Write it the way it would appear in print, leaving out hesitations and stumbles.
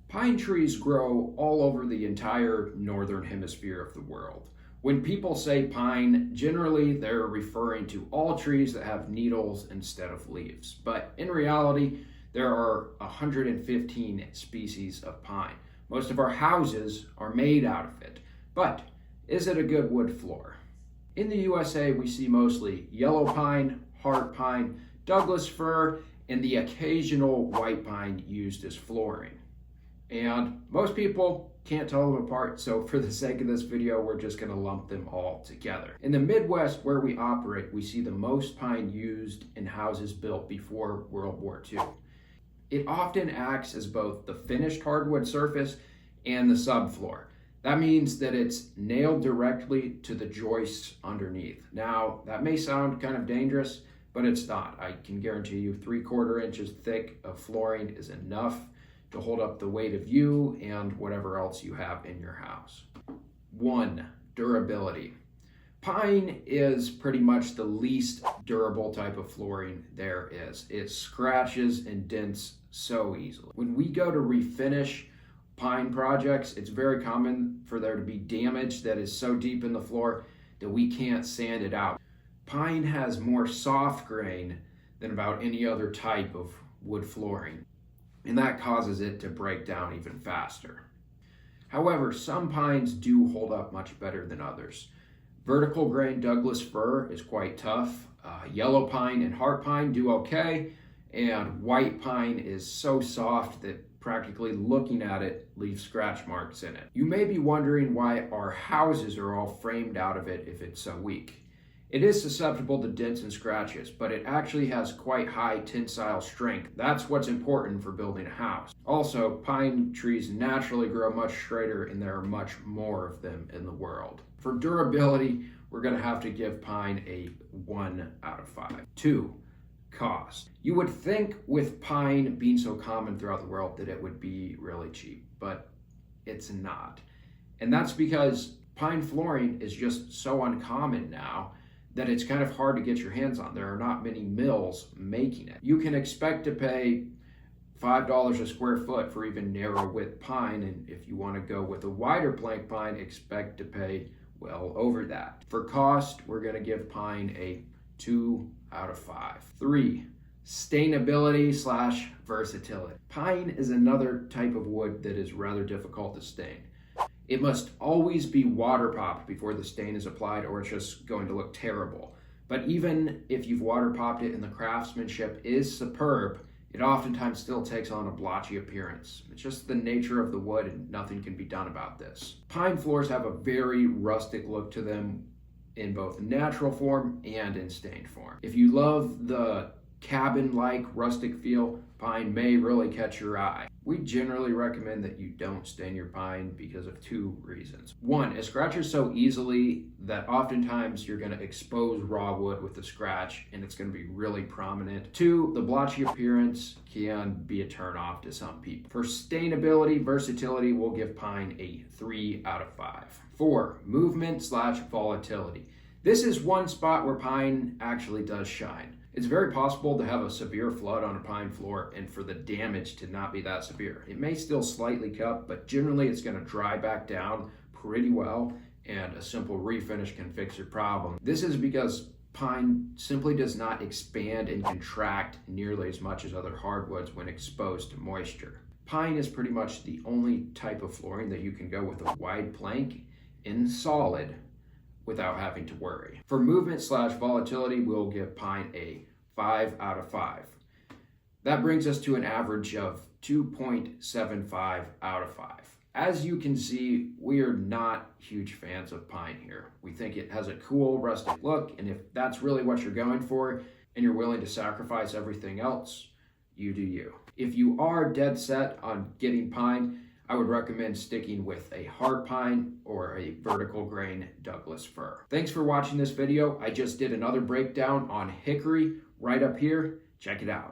Pine trees grow all over the entire northern hemisphere of the world. When people say pine, generally they're referring to all trees that have needles instead of leaves. But in reality, there are 115 species of pine. Most of our houses are made out of it. But is it a good wood floor? In the USA, we see mostly yellow pine, hard pine, Douglas fir, and the occasional white pine used as flooring. And most people can't tell them apart, so for the sake of this video, we're just going to lump them all together. In the Midwest where we operate, we see the most pine used in houses built before World War II. It often acts as both the finished hardwood surface and the subfloor. That means that it's nailed directly to the joists underneath. Now, that may sound kind of dangerous, but it's not. I can guarantee you 3/4 inches thick of flooring is enough to hold up the weight of you and whatever else you have in your house. 1, durability. Pine is pretty much the least durable type of flooring there is. It scratches and dents so easily. When we go to refinish pine projects, it's very common for there to be damage that is so deep in the floor that we can't sand it out. Pine has more soft grain than about any other type of wood flooring, and that causes it to break down even faster. However, some pines do hold up much better than others. Vertical grain Douglas fir is quite tough. Yellow pine and heart pine do okay, and white pine is so soft that practically looking at it leaves scratch marks in it. You may be wondering why our houses are all framed out of it if it's so weak. It is susceptible to dents and scratches, but it actually has quite high tensile strength. That's what's important for building a house. Also, pine trees naturally grow much straighter, and there are much more of them in the world. For durability, we're going to have to give pine a 1 out of 5. 2, cost. You would think with pine being so common throughout the world that it would be really cheap, but it's not. And that's because pine flooring is just so uncommon now that it's kind of hard to get your hands on. There are not many mills making it. You can expect to pay $5 a square foot for even narrow width pine, and if you want to go with a wider plank pine, expect to pay well over that. For cost, we're going to give pine a 2 out of 5. 3, stainability / versatility. Pine is another type of wood that is rather difficult to stain. It must always be water popped before the stain is applied, or it's just going to look terrible. But even if you've water popped it and the craftsmanship is superb, it oftentimes still takes on a blotchy appearance. It's just the nature of the wood, and nothing can be done about this. Pine floors have a very rustic look to them in both natural form and in stained form. If you love the cabin-like rustic feel, pine may really catch your eye. We generally recommend that you don't stain your pine because of 2 reasons. 1, it scratches so easily that oftentimes you're going to expose raw wood with the scratch, and it's going to be really prominent. 2, the blotchy appearance can be a turnoff to some people. For stainability, versatility, we'll give pine a 3 out of 5. 4, movement / volatility. This is one spot where pine actually does shine. It's very possible to have a severe flood on a pine floor and for the damage to not be that severe. It may still slightly cut, but generally it's going to dry back down pretty well, and a simple refinish can fix your problem. This is because pine simply does not expand and contract nearly as much as other hardwoods when exposed to moisture. Pine is pretty much the only type of flooring that you can go with a wide plank in solid without having to worry. For movement / volatility, we'll give pine a 5 out of 5. That brings us to an average of 2.75 out of 5. As you can see, we are not huge fans of pine here. We think it has a cool rustic look, and if that's really what you're going for and you're willing to sacrifice everything else, you do you. If you are dead set on getting pine, I would recommend sticking with a hard pine or a vertical grain Douglas fir. Thanks for watching this video. I just did another breakdown on hickory right up here. Check it out.